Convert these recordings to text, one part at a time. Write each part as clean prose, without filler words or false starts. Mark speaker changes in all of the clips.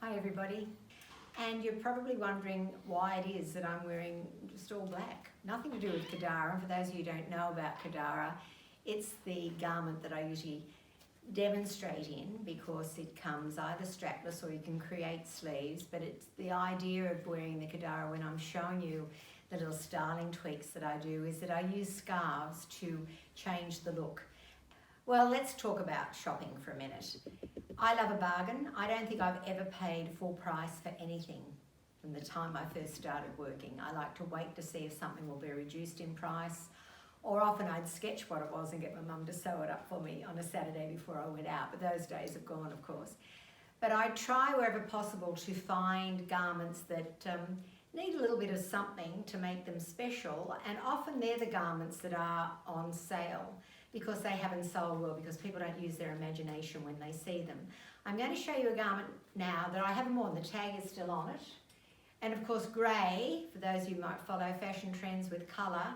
Speaker 1: Hi everybody, and you're probably wondering why it is that I'm wearing just all black. Nothing to do with CADARRA, and for those of you who don't know about CADARRA, it's the garment that I usually demonstrate in because it comes either strapless or you can create sleeves, but it's the idea of wearing the CADARRA when I'm showing you the little styling tweaks that I do is that I use scarves to change the look. Well, let's talk about shopping for a minute. I love a bargain. I don't think I've ever paid full price for anything from the time I first started working. I like to wait to see if something will be reduced in price, or often I'd sketch what it was and get my mum to sew it up for me on a Saturday before I went out, but those days have gone, of course. But I try wherever possible to find garments that need a little bit of something to make them special, and often they're the garments that are on sale because they haven't sold well, because people don't use their imagination when they see them. I'm going to show you a garment now that I haven't worn, the tag is still on it. And of course grey, for those of you who might follow fashion trends with colour,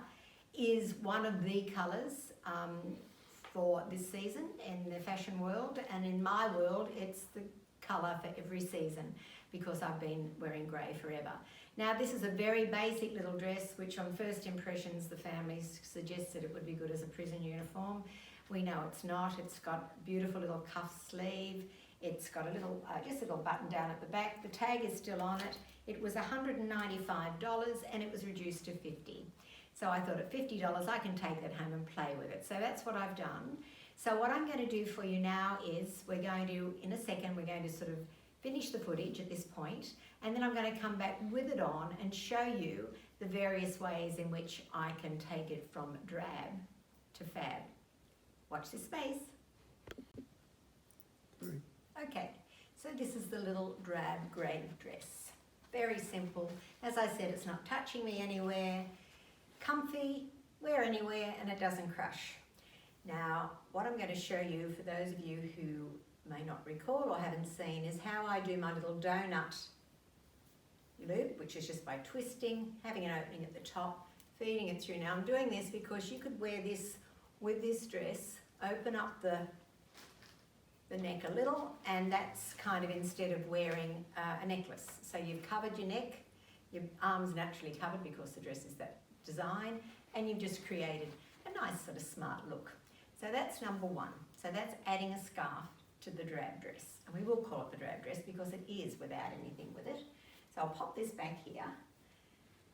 Speaker 1: is one of the colours for this season in the fashion world, and in my world it's the colour for every season because I've been wearing grey forever. Now this is a very basic little dress which on first impressions the families suggested it would be good as a prison uniform. We know it's not. It's got a beautiful little cuff sleeve. It's got a little, just a little button down at the back. The tag is still on it. It was $195 and it was reduced to $50. So I thought at $50 I can take that home and play with it. So that's what I've done. So what I'm going to do for you now is we're going to, in a second, we're going to sort of finish the footage at this point, and then I'm going to come back with it on and show you the various ways in which I can take it from drab to fab. Watch this space. Okay, so this is the little drab grey dress. Very simple. As I said, it's not touching me anywhere. Comfy, wear anywhere, and it doesn't crush. Now, what I'm going to show you, for those of you who may not recall or haven't seen, is how I do my little donut loop, which is just by twisting, having an opening at the top, feeding it through. Now I'm doing this because you could wear this with this dress, open up the neck a little, and that's kind of instead of wearing a necklace. So you've covered your neck, your arms naturally covered because the dress is that design, and you've just created a nice sort of smart look. So that's number one. So that's adding a scarf to the drab dress, and we will call it the drab dress because it is without anything with it. So I'll pop this back here.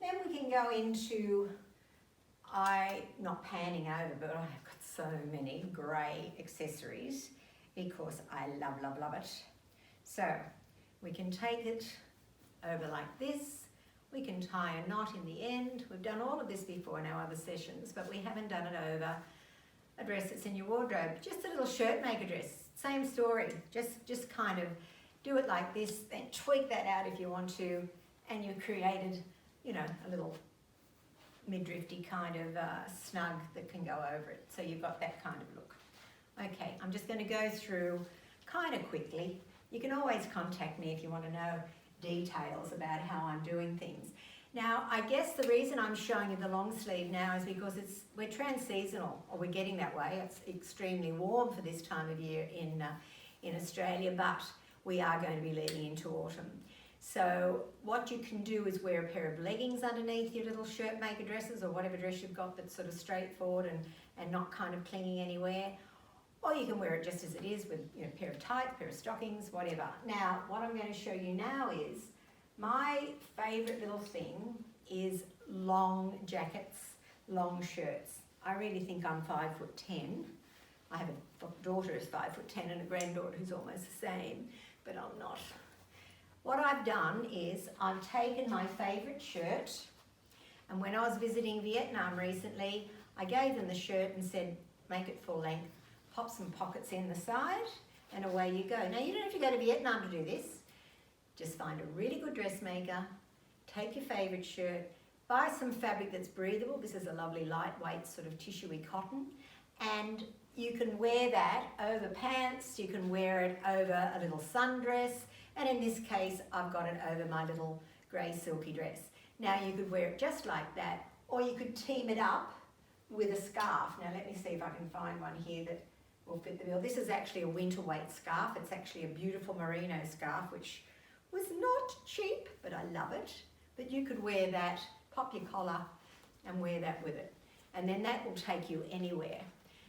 Speaker 1: Then we can go into, not panning over, but I've got so many grey accessories because I love, love, love it. So we can take it over like this. We can tie a knot in the end. We've done all of this before in our other sessions, but we haven't done it over a dress that's in your wardrobe. Just a little shirt maker dress. Same story, just kind of do it like this, then tweak that out if you want to, and you've created, you know, a little midriffy kind of snug that can go over it. So you've got that kind of look. Okay, I'm just going to go through kind of quickly. You can always contact me if you want to know details about how I'm doing things. Now, I guess the reason I'm showing you the long sleeve now is because we're trans-seasonal, or we're getting that way. It's extremely warm for this time of year in Australia, but we are going to be leading into autumn. So what you can do is wear a pair of leggings underneath your little shirt maker dresses, or whatever dress you've got that's sort of straightforward and not kind of clinging anywhere. Or you can wear it just as it is with, you know, a pair of tights, a pair of stockings, whatever. Now, what I'm going to show you now is my favourite little thing is long jackets, long shirts. I really think I'm 5'10". I have a daughter who's 5'10" and a granddaughter who's almost the same, but I'm not. What I've done is I've taken my favourite shirt, and when I was visiting Vietnam recently, I gave them the shirt and said, make it full length, pop some pockets in the side, and away you go. Now, you don't have to go to Vietnam to do this. Just find a really good dressmaker, take your favourite shirt, buy some fabric that's breathable. This is a lovely lightweight sort of tissuey cotton, and you can wear that over pants, you can wear it over a little sundress, and in this case I've got it over my little grey silky dress. Now you could wear it just like that, or you could team it up with a scarf. Now let me see if I can find one here that will fit the bill. This is actually a winter weight scarf. It's actually a beautiful merino scarf which was not cheap, but I love it. But you could wear that, pop your collar and wear that with it. And then that will take you anywhere.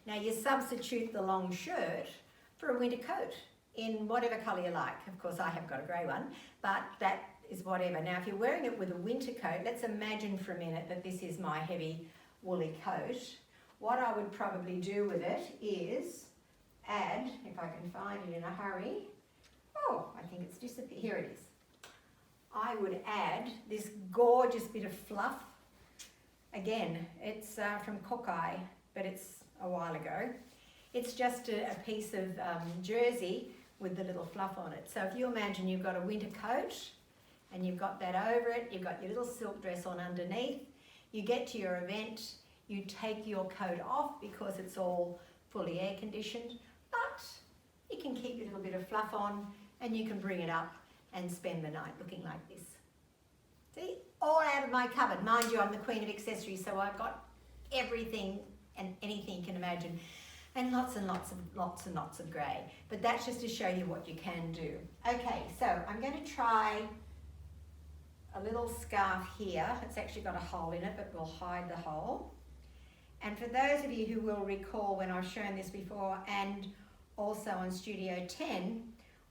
Speaker 1: Now you substitute the long shirt for a winter coat in whatever colour you like. Of course, I have got a grey one, but that is whatever. Now, if you're wearing it with a winter coat, let's imagine for a minute that this is my heavy woolly coat. What I would probably do with it is add, if I can find it in a hurry, oh, I think it's disappeared, here it is. I would add this gorgeous bit of fluff. Again, it's from Kokai, but it's a while ago. It's just a piece of jersey with the little fluff on it. So if you imagine you've got a winter coat and you've got that over it, you've got your little silk dress on underneath, you get to your event, you take your coat off because it's all fully air conditioned, but you can keep your little bit of fluff on and you can bring it up and spend the night looking like this. See, all out of my cupboard. Mind you, I'm the queen of accessories, so I've got everything and anything you can imagine. And lots and lots of grey. But that's just to show you what you can do. Okay, so I'm going to try a little scarf here. It's actually got a hole in it, but we'll hide the hole. And for those of you who will recall when I've shown this before, and also on Studio 10,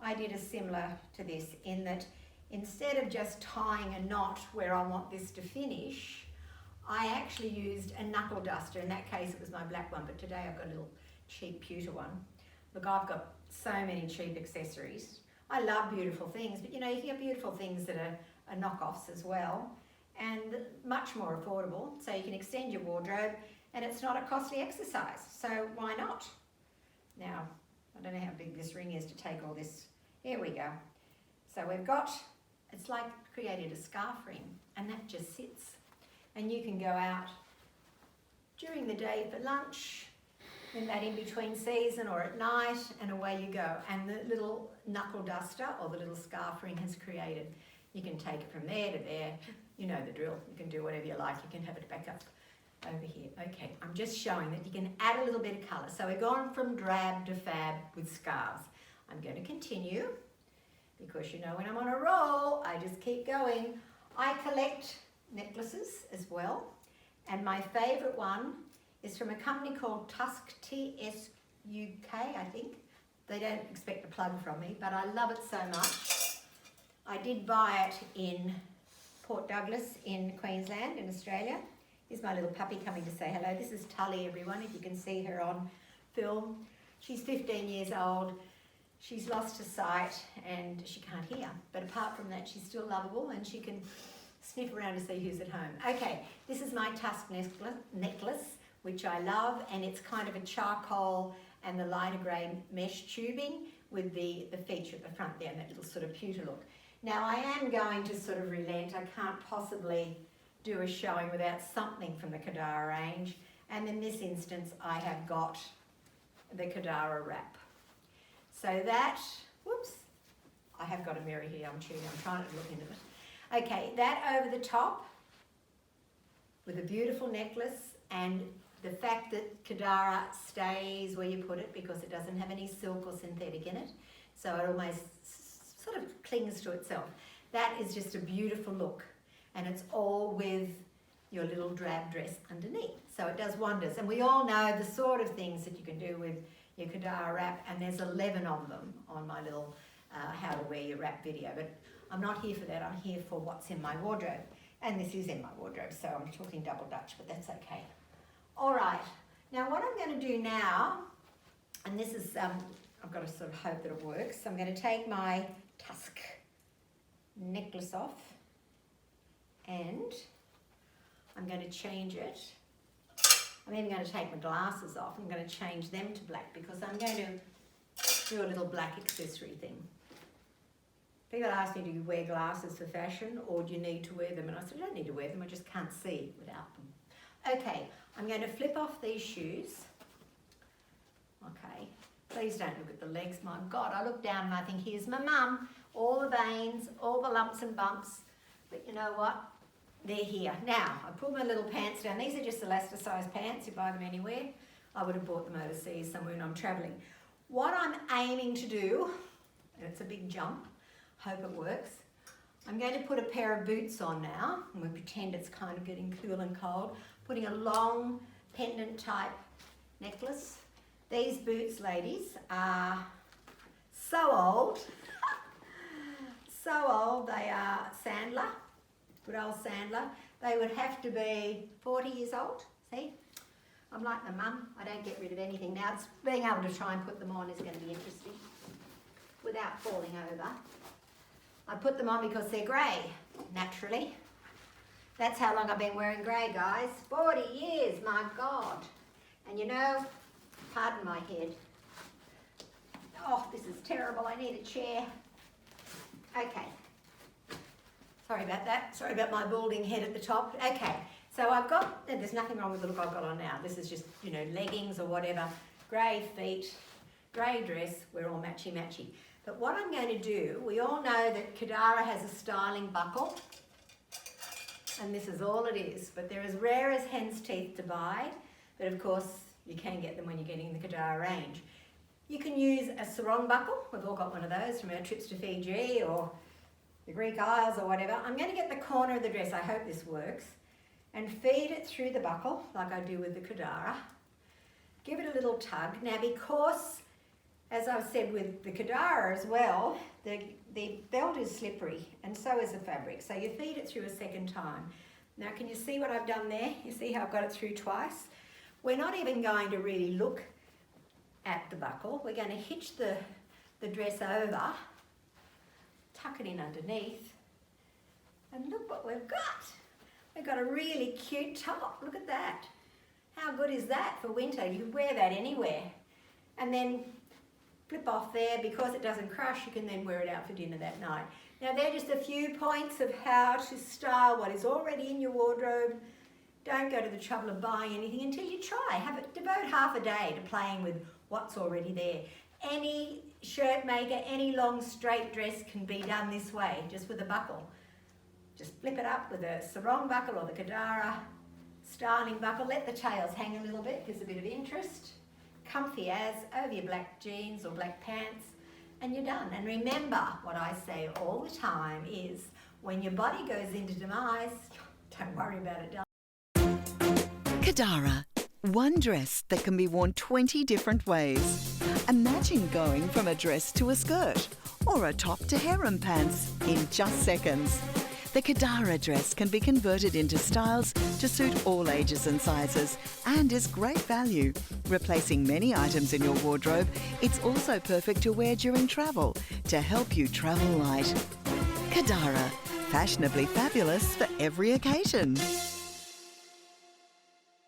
Speaker 1: I did a similar to this in that instead of just tying a knot where I want this to finish, I actually used a knuckle duster. In that case, it was my black one, but today I've got a little cheap pewter one. Look, I've got so many cheap accessories. I love beautiful things, but you know, you can get beautiful things that are knockoffs as well, and much more affordable. So you can extend your wardrobe, and it's not a costly exercise. So why not? Now, I don't know how big this ring is to take all this. Here we go. So we've got, it's like created a scarf ring, and that just sits. And you can go out during the day for lunch, in that in-between season, or at night, and away you go. And the little knuckle duster or the little scarf ring has created. You can take it from there to there. You know the drill. You can do whatever you like. You can have it back up over here. Okay, I'm just showing that you can add a little bit of colour. So we've gone from drab to fab with scarves. I'm going to continue because you know when I'm on a roll, I just keep going. I collect necklaces as well, and my favourite one is from a company called Tusk, TSUK, I think. They don't expect a plug from me, but I love it so much. I did buy it in Port Douglas in Queensland in Australia. Here's my little puppy coming to say hello. This is Tully, everyone, if you can see her on film. She's 15 years old. She's lost her sight and she can't hear, but apart from that, she's still lovable and she can sniff around to see who's at home. Okay, this is my Tusk necklace, which I love, and it's kind of a charcoal and the lighter grey mesh tubing with the feature at the front there and that little sort of pewter look. Now I am going to sort of relent. I can't possibly do a showing without something from the CADARRA range, and in this instance I have got the CADARRA Wrap. So that, whoops, I have got a mirror here, I'm trying to look into it. Okay, that over the top with a beautiful necklace, and the fact that CADARRA stays where you put it because it doesn't have any silk or synthetic in it, so it almost sort of clings to itself. That is just a beautiful look, and it's all with your little drab dress underneath, so it does wonders. And we all know the sort of things that you can do with your CADARRA wrap, and there's 11 of them on my little how to wear your wrap video, but I'm not here for that. I'm here for what's in my wardrobe, and this is in my wardrobe, so I'm talking double Dutch, but that's okay. All right, now what I'm going to do now, and this is, I've got to sort of hope that it works. So I'm going to take my Tusk necklace off, and I'm going to change it. I'm even going to take my glasses off. I'm going to change them to black because I'm going to do a little black accessory thing. People ask me, do you wear glasses for fashion or do you need to wear them? And I said, I don't need to wear them, I just can't see without them. Okay, I'm going to flip off these shoes. Okay, please don't look at the legs. My God, I look down and I think, here's my mum. All the veins, all the lumps and bumps. But you know what? They're here. Now, I pulled my little pants down. These are just elasticized pants. You buy them anywhere. I would have bought them overseas somewhere when I'm traveling. What I'm aiming to do, and it's a big jump, Hope it works. I'm going to put a pair of boots on now, and we pretend it's kind of getting cool and cold. Putting a long pendant type necklace. These boots, ladies, are so old. So old, they are Sandler, good old Sandler. They would have to be 40 years old, see? I'm like my mum, I don't get rid of anything. Now, it's being able to try and put them on is going to be interesting without falling over. I put them on because they're grey, naturally. That's how long I've been wearing grey, guys. 40 years, my God. And you know, pardon my head. Oh, this is terrible, I need a chair. Okay. Sorry about that. Sorry about my balding head at the top. Okay, so I've got, there's nothing wrong with the look I've got on now. This is just, you know, leggings or whatever. Grey feet, grey dress, we're all matchy-matchy. But what I'm going to do, we all know that CADARRA has a styling buckle. And this is all it is. But they're as rare as hen's teeth to buy. But of course, you can get them when you're getting the CADARRA range. You can use a sarong buckle. We've all got one of those from our trips to Fiji or the Greek Isles or whatever. I'm going to get the corner of the dress, I hope this works, and feed it through the buckle like I do with the CADARRA. Give it a little tug. Now, because, as I've said with the CADARRA as well, the belt is slippery and so is the fabric. So you feed it through a second time. Now, can you see what I've done there? You see how I've got it through twice? We're not even going to really look at the buckle. We're going to hitch the dress over, tuck it in underneath, and look what we've got. We've got a really cute top. Look at that. How good is that for winter? You can wear that anywhere. And then flip off there. Because it doesn't crush, you can then wear it out for dinner that night. Now, they're just a few points of how to style what is already in your wardrobe. Don't go to the trouble of buying anything until you try. Devote half a day to playing with what's already there. Any shirt maker, any long straight dress can be done this way, just with a buckle. Just flip it up with a sarong buckle or the CADARRA styling buckle. Let the tails hang a little bit, gives a bit of interest. Comfy as, over your black jeans or black pants, and you're done. And remember, what I say all the time is, when your body goes into demise, don't worry about it, darling.
Speaker 2: CADARRA, one dress that can be worn 20 different ways. Imagine going from a dress to a skirt or a top to harem pants in just seconds. The CADARRA dress can be converted into styles to suit all ages and sizes and is great value. Replacing many items in your wardrobe, it's also perfect to wear during travel to help you travel light. CADARRA, fashionably fabulous for every occasion.